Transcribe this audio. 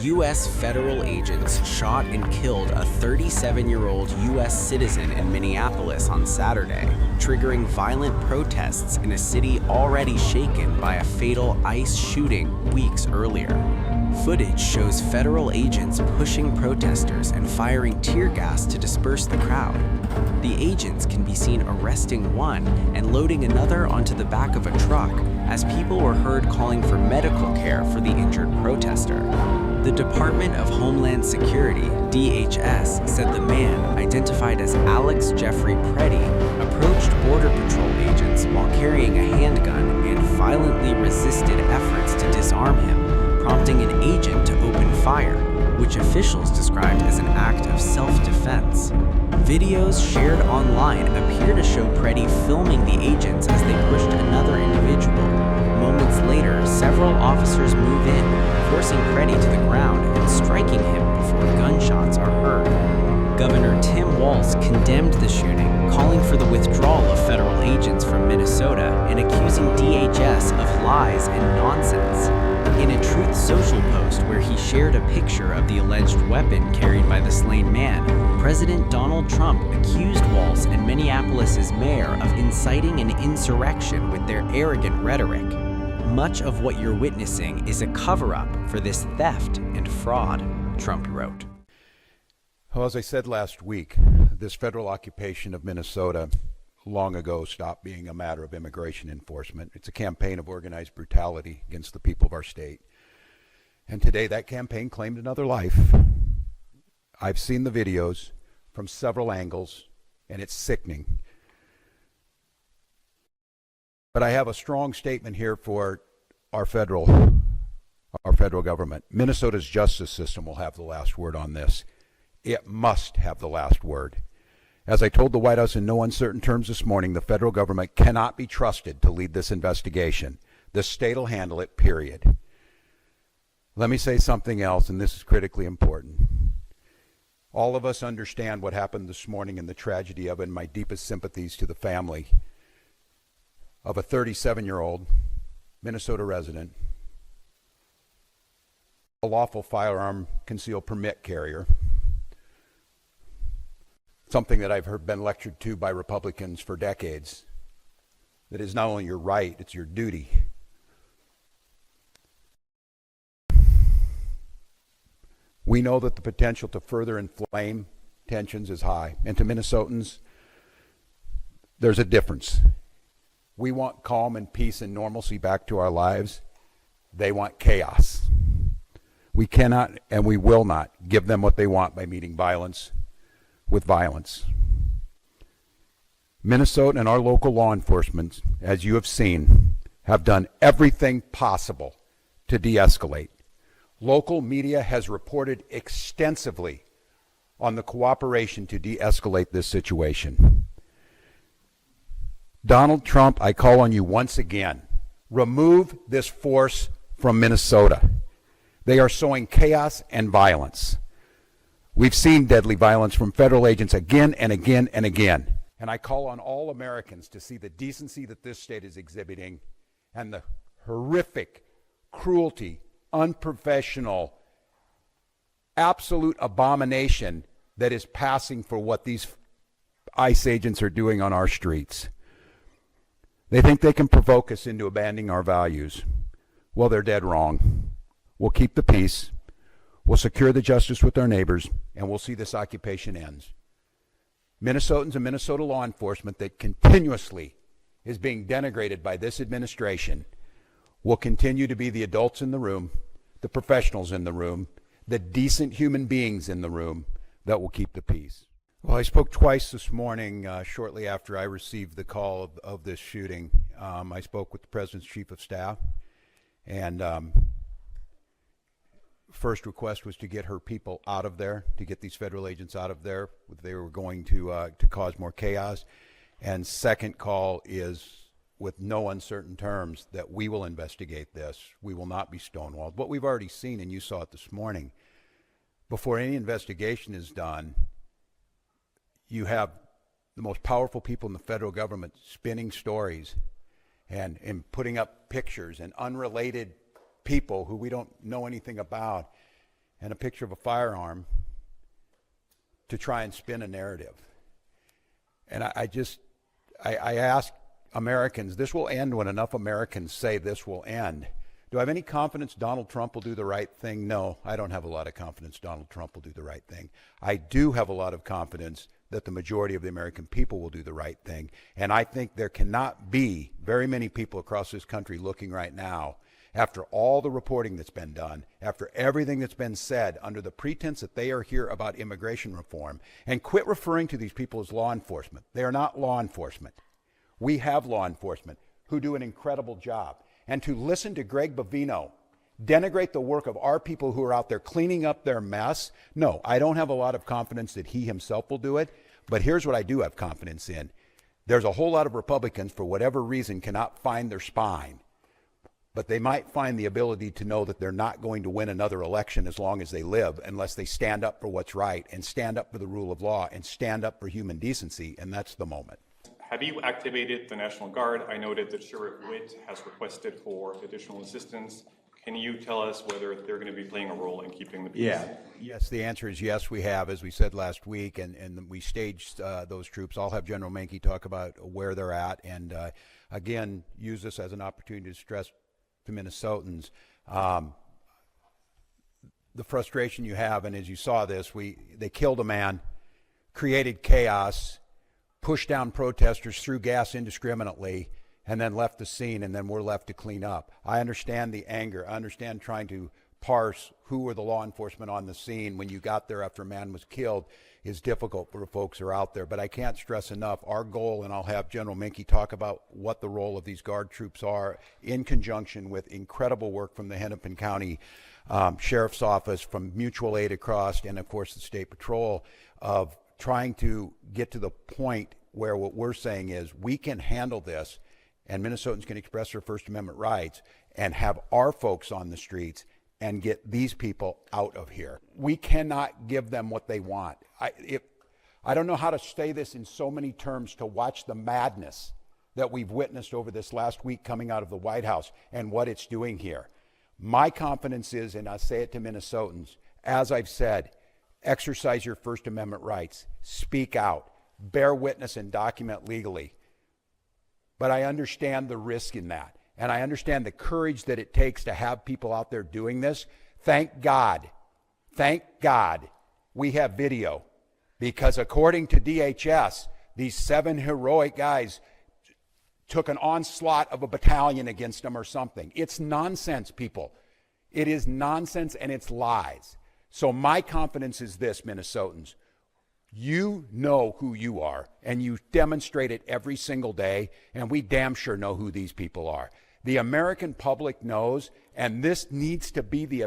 U.S. federal agents shot and killed a 37-year-old U.S. citizen in Minneapolis on Saturday, triggering violent protests in a city already shaken by a fatal ICE shooting weeks earlier. Footage shows federal agents pushing protesters and firing tear gas to disperse the crowd. The agents can be seen arresting one and loading another onto the back of a truck as people were heard calling for medical care for the injured protester. The Department of Homeland Security, DHS, said the man, identified as Alex Jeffrey Pretti, approached Border Patrol agents while carrying a handgun and violently resisted efforts to disarm him, prompting an agent to open fire, which officials described as an act of self-defense. Videos shared online appear to show Pretti filming the agents as they pushed another individual. Moments later, several officers move in, forcing Pretti to the ground and striking him before gunshots are heard. Governor Tim Walz condemned the shooting, calling for the withdrawal of federal agents from Minnesota and accusing DHS of lies and nonsense. In a Truth Social post where he shared a picture of the alleged weapon carried by the slain man, President Donald Trump accused Walz and Minneapolis' mayor of inciting an insurrection with their arrogant rhetoric. Much of what you're witnessing is a cover-up for this theft and fraud, Trump wrote. Well, as I said last week, this federal occupation of Minnesota long ago stopped being a matter of immigration enforcement. It's a campaign of organized brutality against the people of our state. And today that campaign claimed another life. I've seen the videos from several angles, and it's sickening. But I have a strong statement here for our federal government. Minnesota's justice system will have the last word on this. It must have the last word. As I told the White House in no uncertain terms this morning, the federal government cannot be trusted to lead this investigation. The state will handle it, period. Let me say something else, and this is critically important. All of us understand what happened this morning and the tragedy of it, and my deepest sympathies to the family of a 37-year-old Minnesota resident, a lawful firearm concealed permit carrier, something that I've been lectured to by Republicans for decades, that is not only your right, it's your duty. We know that the potential to further inflame tensions is high, and to Minnesotans, there's a difference. We want calm and peace and normalcy back to our lives. They want chaos. We cannot and we will not give them what they want by meeting violence with violence. Minnesota and our local law enforcement, as you have seen, have done everything possible to de-escalate. Local media has reported extensively on the cooperation to de-escalate this situation. Donald Trump, I call on you once again, remove this force from Minnesota. They are sowing chaos and violence. We've seen deadly violence from federal agents again and again and again. And I call on all Americans to see the decency that this state is exhibiting and the horrific cruelty, unprofessional, absolute abomination that is passing for what these ICE agents are doing on our streets. They think they can provoke us into abandoning our values. Well, they're dead wrong. We'll keep the peace. We'll secure the justice with our neighbors, and we'll see this occupation ends. Minnesotans and Minnesota law enforcement that continuously is being denigrated by this administration will continue to be the adults in the room, the professionals in the room, the decent human beings in the room that will keep the peace. Well, I spoke twice this morning shortly after I received the call of this shooting. I spoke with the President's Chief of Staff, and first request was to get her people out of there, to get these federal agents out of there. They were going to cause more chaos. And second call is, with no uncertain terms, that we will investigate this. We will not be stonewalled. What we've already seen, and you saw it this morning, before any investigation is done, you have the most powerful people in the federal government spinning stories and putting up pictures and unrelated people who we don't know anything about. and a picture of a firearm to try and spin a narrative. And I ask Americans, this will end when enough Americans say this will end. Do I have any confidence Donald Trump will do the right thing? No, I don't have a lot of confidence Donald Trump will do the right thing. I do have a lot of confidence that the majority of the American people will do the right thing. And I think there cannot be very many people across this country looking right now, after all the reporting that's been done, after everything that's been said under the pretense that they are here about immigration reform, and quit referring to these people as law enforcement. They are not law enforcement. We have law enforcement who do an incredible job. And to listen to Greg Bovino denigrate the work of our people who are out there cleaning up their mess, no, I don't have a lot of confidence that he himself will do it. But here's what I do have confidence in. There's a whole lot of Republicans, for whatever reason, cannot find their spine. But they might find the ability to know that they're not going to win another election as long as they live unless they stand up for what's right and stand up for the rule of law and stand up for human decency, and that's the moment. Have you activated the National Guard? I noted that Sheriff Witt has requested for additional assistance. Can you tell us whether they're going to be playing a role in keeping the peace? Yeah. Yes, the answer is yes, we have, as we said last week, and we staged those troops. I'll have General Menke talk about where they're at, and again, use this as an opportunity to stress to Minnesotans the frustration you have, and as you saw this, they killed a man, created chaos, pushed down protesters, threw gas indiscriminately, and then left the scene, and then we're left to clean up. I understand the anger. I understand trying to parse who were the law enforcement on the scene when you got there after a man was killed is difficult for the folks who are out there. But I can't stress enough, our goal, and I'll have General Menke talk about what the role of these Guard troops are in conjunction with incredible work from the Hennepin County Sheriff's Office, from mutual aid across, and of course the State Patrol, of trying to get to the point where what we're saying is we can handle this and Minnesotans can express their First Amendment rights and have our folks on the streets and get these people out of here. We cannot give them what they want. I don't know how to say this in so many terms, to watch the madness that we've witnessed over this last week coming out of the White House and what it's doing here. My confidence is, and I say it to Minnesotans, as I've said, exercise your First Amendment rights, speak out, bear witness and document legally. But I understand the risk in that. And I understand the courage that it takes to have people out there doing this. Thank God we have video, because according to DHS, these 7 heroic guys took an onslaught of a battalion against them or something. It's nonsense, people. It is nonsense and it's lies. So my confidence is this, Minnesotans. You know who you are, and you demonstrate it every single day, and we damn sure know who these people are. The American public knows, and this needs to be the